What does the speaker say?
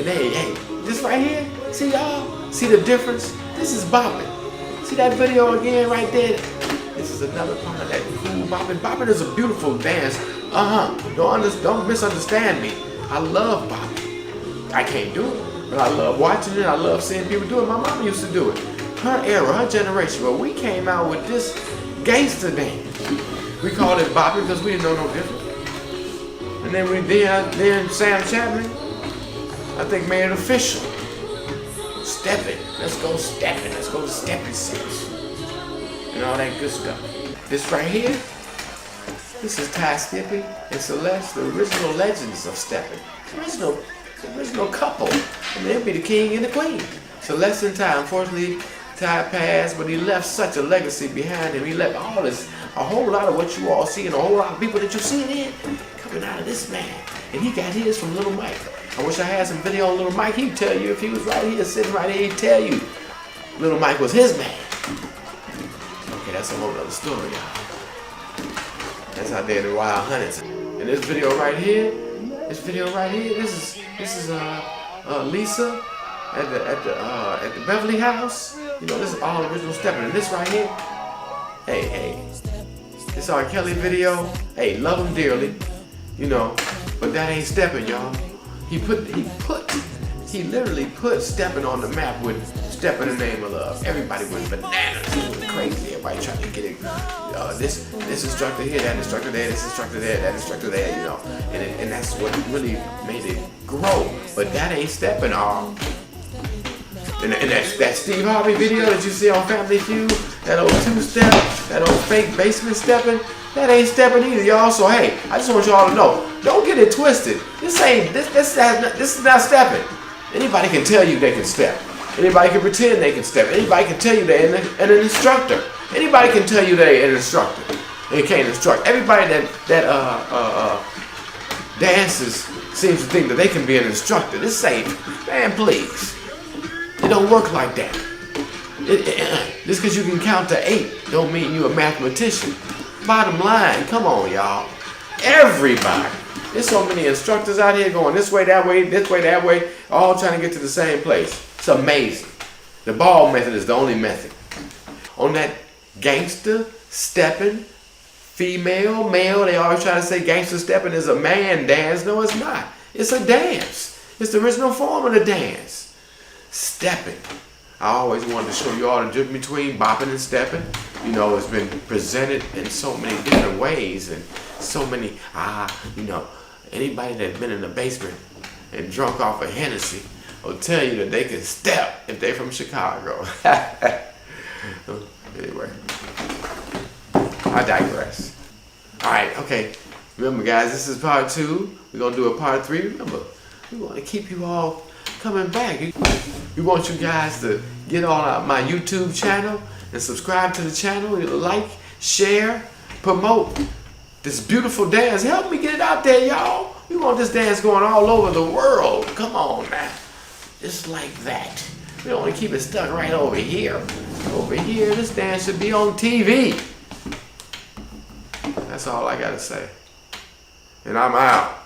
And hey, this right here, see y'all? See the difference? This is bopping. See that video again right there? This is another part of that cool bopping. Bopping is a beautiful dance. Don't misunderstand me. I love bopping. I can't do it, but I love watching it. I love seeing people do it. My mama used to do it. Her era, her generation. Well, we came out with this gangster dance. We called it bopping because we didn't know no difference. And then Sam Chapman, I think, made it official. Steppin', let's go steppin', let's go steppin' six. And all that good stuff. This right here, this is Ty Skippy and Celeste, the original legends of steppin'. Original couple. And they'll be the king and the queen. Celeste and Ty, unfortunately, Ty passed, but he left such a legacy behind him. He left all this, a whole lot of what you all see and a whole lot of people that you see in coming out of this man. And he got his from Little Mike. I wish I had some video on Little Mike. He'd tell you if he was right here, sitting right here, he'd tell you Little Mike was his man. Okay, that's a whole other story, y'all. That's out there in the wild hundreds. And this video right here, this is Lisa at the Beverly House. You know, this is all original stepping. And this right here, hey, this R. Kelly video. Hey, love him dearly, you know, but that ain't stepping, y'all. He literally put stepping on the map with Step in the Name of Love. Everybody went bananas. It was crazy. Everybody trying to get it. This instructor here, that instructor there, this instructor there, that instructor there, you know. And that's what really made it grow. But that ain't stepping all. And that Steve Harvey video that you see on Family Feud, that old two-step, that old fake basement stepping, that ain't stepping either, y'all. So hey, I just want y'all to know, don't get it twisted. This is not stepping. Anybody can tell you they can step. Anybody can pretend they can step. Anybody can tell you they're an instructor. Anybody can tell you they're an instructor. They can't instruct. Everybody that dances seems to think that they can be an instructor. This ain't, man, please. It don't work like that. Just because you can count to 8 don't mean you're a mathematician. Bottom line, come on, y'all. Everybody. There's so many instructors out here going this way, that way, all trying to get to the same place. It's amazing. The ball method is the only method. On that Gangster Steppin, female, male, they always try to say Gangster Steppin is a man dance. No, it's not. It's a dance. It's the original form of the dance. Steppin'. I always wanted to show you all the difference between bopping and stepping. You know, it's been presented in so many different ways and so many, you know, anybody that's been in the basement and drunk off of Hennessy will tell you that they can step if they're from Chicago. Anyway, I digress. All right, okay. Remember, guys, this is part 2. We're going to do a part 3. Remember, we want to keep you all coming back. We want you guys to get on my YouTube channel and subscribe to the channel. Like, share, promote this beautiful dance. Help me get it out there, y'all. We want this dance going all over the world. Come on now. Just like that. We don't want to keep it stuck right over here. Over here, this dance should be on TV. That's all I got to say. And I'm out.